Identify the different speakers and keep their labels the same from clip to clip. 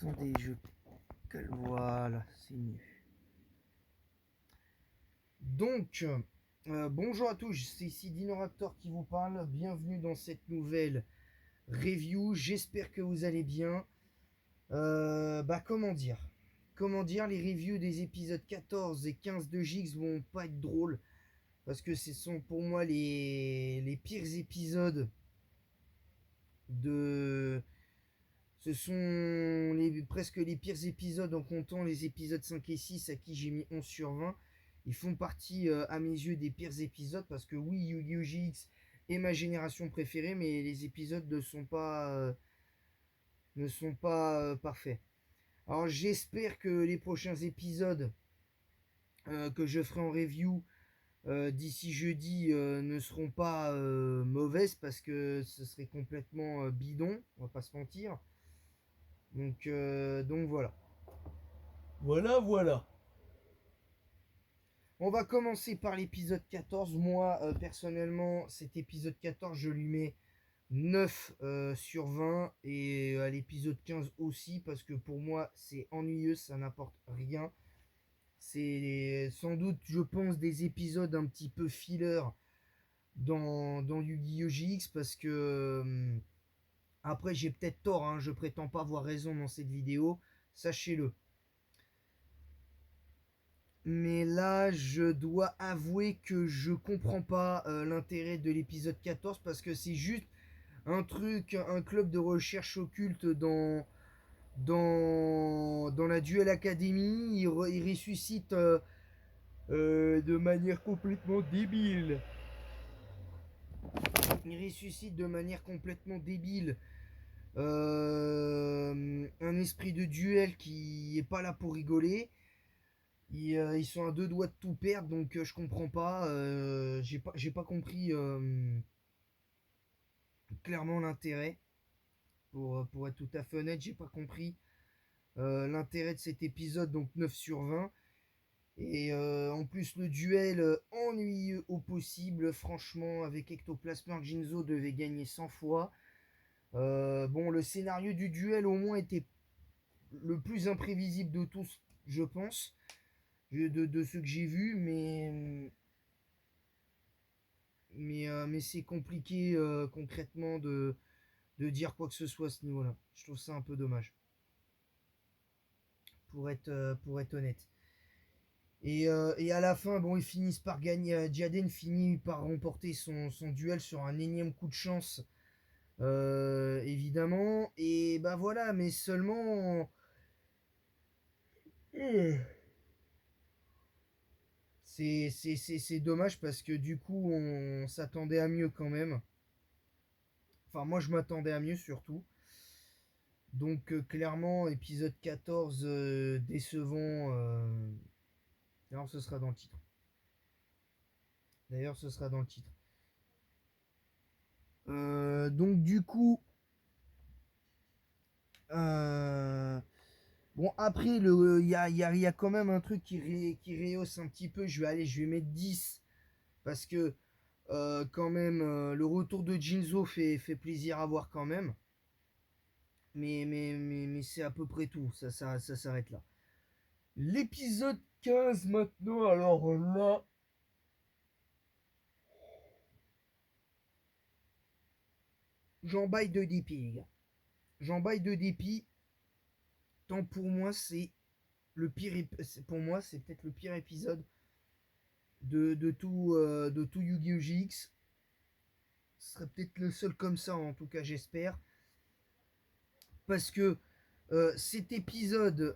Speaker 1: Attendez, voilà, c'est mieux. Donc, bonjour à tous, c'est ici Dinoraptor qui vous parle. Bienvenue dans cette nouvelle review. J'espère que vous allez bien. Comment dire? Les reviews des épisodes 14 et 15 de Giggs vont pas être drôles. Parce que ce sont pour moi les pires épisodes de. Ce sont presque les pires épisodes en comptant les épisodes 5 et 6 à qui j'ai mis 11 sur 20. Ils font partie à mes yeux des pires épisodes parce que oui, Yu-Gi-Oh! GX est ma génération préférée, mais les épisodes ne sont pas parfaits. Alors j'espère que les prochains épisodes que je ferai en review d'ici jeudi ne seront pas mauvaises parce que ce serait complètement bidon, on va pas se mentir. Donc voilà. Voilà. On va commencer par l'épisode 14. Moi, personnellement, cet épisode 14, je lui mets 9 sur 20. Et à l'épisode 15 aussi, parce que pour moi, c'est ennuyeux, ça n'apporte rien. C'est sans doute, je pense, des épisodes un petit peu filler dans Yu-Gi-Oh! GX, parce que après, j'ai peut-être tort, hein, je prétends pas avoir raison dans cette vidéo, sachez-le. Mais là, je dois avouer que je comprends pas l'intérêt de l'épisode 14 parce que c'est juste un club de recherche occulte dans la Duel Academy. Il ressuscite de manière complètement débile. Il ressuscite de manière complètement débile un esprit de duel qui est pas là pour rigoler. Ils sont à deux doigts de tout perdre, donc je comprends pas. J'ai pas compris clairement l'intérêt. Pour être tout à fait honnête, j'ai pas compris l'intérêt de cet épisode, donc 9 sur 20. Et en plus, le duel ennuyeux au possible. Franchement, avec Ectoplasma, Jinzo devait gagner 100 fois. Bon, le scénario du duel au moins était le plus imprévisible de tous, je pense, de ceux que j'ai vus, mais c'est compliqué concrètement de dire quoi que ce soit à ce niveau-là. Je trouve ça un peu dommage, pour être honnête. Et à la fin, bon, ils finissent par gagner. Jaden finit par remporter son duel sur un énième coup de chance, évidemment. Et bah voilà, mais seulement. C'est dommage parce que du coup, on s'attendait à mieux quand même. Enfin, moi, je m'attendais à mieux surtout. Donc, clairement, épisode 14 décevant. D'ailleurs, ce sera dans le titre. Donc, du coup. Bon, après, il y a quand même un truc qui rehausse un petit peu. Je vais mettre 10. Parce que, quand même, le retour de Jinzo fait plaisir à voir quand même. Mais c'est à peu près tout. Ça s'arrête là. L'épisode 15 maintenant. Alors là. J'en baille de dépit, les gars. J'en baille de dépit. Tant pour moi, c'est le pire. Pour moi, c'est peut-être le pire épisode de tout Yu-Gi-Oh! GX. Ce serait peut-être le seul comme ça, en tout cas, j'espère. Parce que cet épisode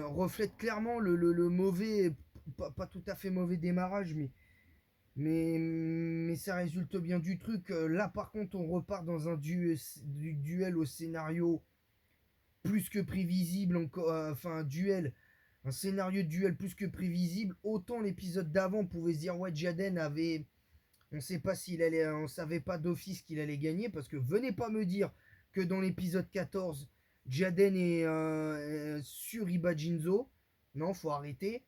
Speaker 1: reflète clairement le mauvais, pas tout à fait mauvais démarrage, mais ça résulte bien du truc. Là, par contre, on repart dans un duel au scénario plus que prévisible, enfin un duel, un scénario de duel plus que prévisible. Autant l'épisode d'avant, on pouvait se dire ouais, Jaden avait, on sait pas s'il allait, on savait pas d'office qu'il allait gagner parce que venez pas me dire que dans l'épisode 14, Jaden est sur Iba Jinzo. Non, faut arrêter.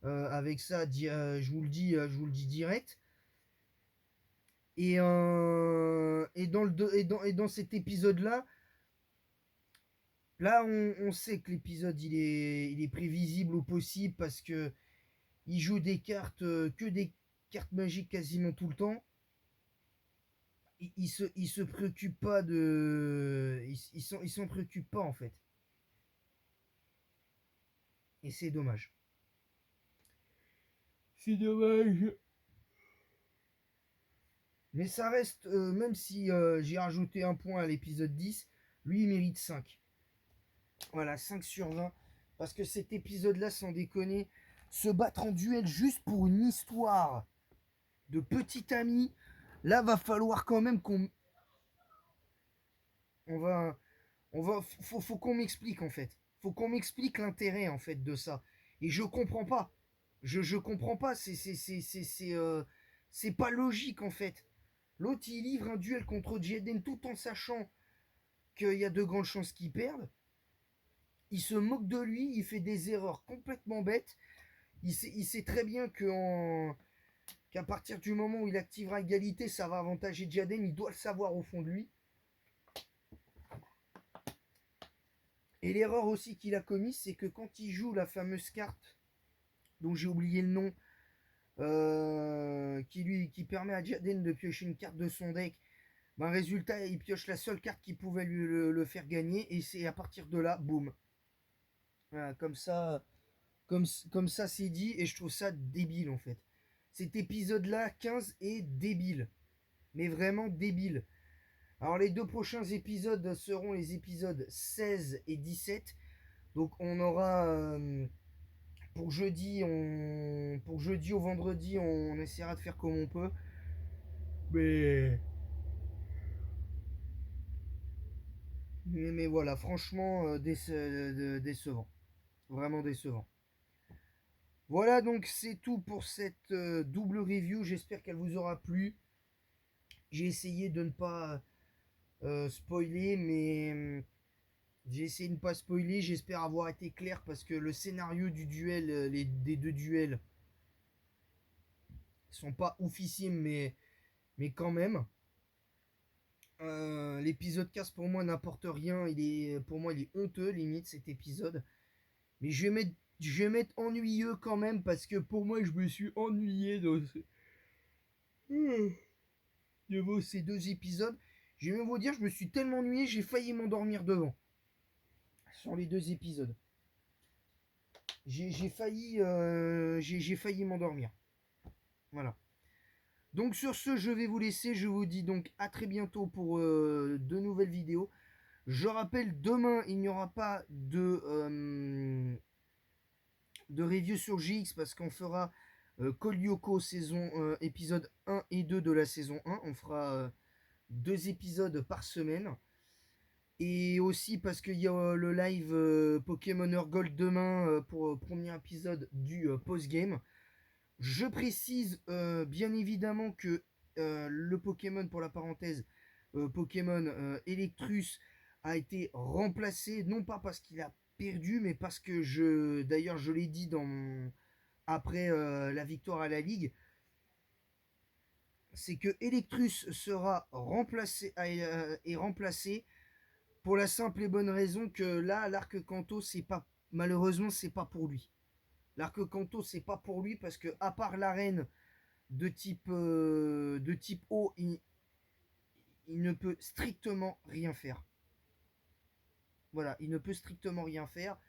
Speaker 1: Avec ça, je vous le dis direct. Et dans cet épisode-là, Là, on sait que l'épisode il est prévisible au possible parce que il joue des cartes, que des cartes magiques quasiment tout le temps. Il se préoccupe pas de. Il s'en préoccupe pas en fait. Et c'est dommage. C'est dommage. Mais ça reste, même si j'ai rajouté un point à l'épisode 10, lui il mérite 5. Voilà, 5 sur 20. Parce que cet épisode-là, sans déconner, se battre en duel juste pour une histoire de petit ami, là va falloir quand même qu'on. On va. Faut qu'on m'explique en fait. Faut qu'on m'explique l'intérêt en fait de ça. Et je comprends pas. Je comprends pas. C'est pas logique en fait. L'autre il livre un duel contre Jaden tout en sachant qu'il y a de grandes chances qu'il perde. Il se moque de lui, il fait des erreurs complètement bêtes. Il sait très bien qu'à partir du moment où il activera égalité, ça va avantager Jaden. Il doit le savoir au fond de lui. Et l'erreur aussi qu'il a commise, c'est que quand il joue la fameuse carte, dont j'ai oublié le nom, qui permet à Jaden de piocher une carte de son deck, ben, résultat, il pioche la seule carte qui pouvait lui le faire gagner, et c'est à partir de là, boum. Voilà, comme ça c'est dit, et je trouve ça débile en fait. Cet épisode-là, 15, est débile. Mais vraiment débile. Alors les deux prochains épisodes seront les épisodes 16 et 17. Donc on aura pour jeudi au vendredi, on essaiera de faire comme on peut. Mais mais voilà, franchement décevant. Vraiment décevant. Voilà, donc c'est tout pour cette double review. J'espère qu'elle vous aura plu. J'ai essayé de ne pas spoiler, mais j'ai essayé de ne pas spoiler. J'espère avoir été clair parce que le scénario du duel, des deux duels, sont pas oufissimes, mais quand même. L'épisode 15 pour moi n'apporte rien. Pour moi, il est honteux limite cet épisode. Mais je vais mettre ennuyeux quand même parce que pour moi, je me suis ennuyé devant ces deux épisodes. Je vais même vous dire, je me suis tellement ennuyé, j'ai failli m'endormir devant. Sur les deux épisodes. J'ai failli m'endormir. Voilà. Donc sur ce, je vais vous laisser. Je vous dis donc à très bientôt pour de nouvelles vidéos. Je rappelle, demain, il n'y aura pas de review sur GX parce qu'on fera Call Lyoko saison épisode 1 et 2 de la saison 1. On fera 2 épisodes par semaine. Et aussi parce qu'il y a le live Pokémon Heart Gold demain pour le premier épisode du post-game. Je précise bien évidemment que le Pokémon, pour la parenthèse, Pokémon Electrus a été remplacé, non pas parce qu'il a perdu, mais parce que d'ailleurs je l'ai dit après la victoire à la Ligue, c'est que Electrus sera remplacé, est remplacé pour la simple et bonne raison que là, l'Arc Kanto, c'est pas, malheureusement, c'est pas pour lui. L'Arc Kanto, c'est pas pour lui parce que, à part l'arène de type eau, il ne peut strictement rien faire. Voilà, il ne peut strictement rien faire.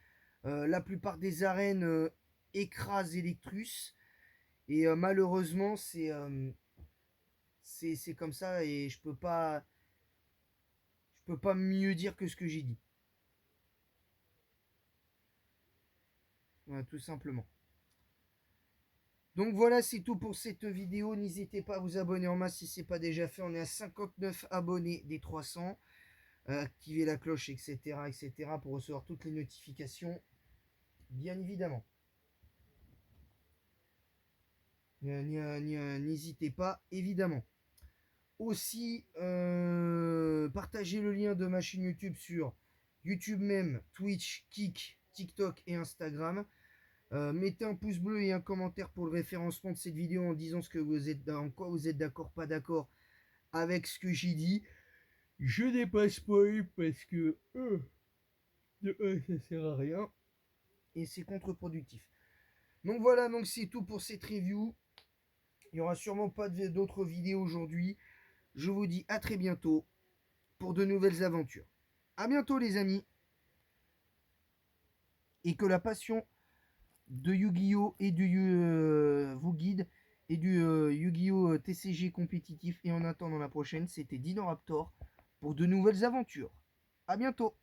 Speaker 1: La plupart des arènes écrasent Electrus. Et malheureusement, c'est comme ça et je peux pas mieux dire que ce que j'ai dit. Voilà, tout simplement. Donc voilà, c'est tout pour cette vidéo. N'hésitez pas à vous abonner en masse si ce n'est pas déjà fait. On est à 59 abonnés des 300. Activez la cloche, etc., etc. pour recevoir toutes les notifications, bien évidemment. N'hésitez pas, évidemment. Aussi, partagez le lien de ma chaîne YouTube sur YouTube même, Twitch, Kik, TikTok et Instagram. Mettez un pouce bleu et un commentaire pour le référencement de cette vidéo en disant en quoi vous êtes d'accord, pas d'accord avec ce que j'ai dit. Je n'ai pas spoil parce que De ça sert à rien. Et c'est contre-productif. Donc voilà, donc c'est tout pour cette review. Il n'y aura sûrement pas d'autres vidéos aujourd'hui. Je vous dis à très bientôt pour de nouvelles aventures. À bientôt les amis. Et que la passion de Yu-Gi-Oh! Et du vous guide et du Yu-Gi-Oh! TCG compétitif. Et en attendant la prochaine, c'était Dinoraptor pour de nouvelles aventures. À bientôt.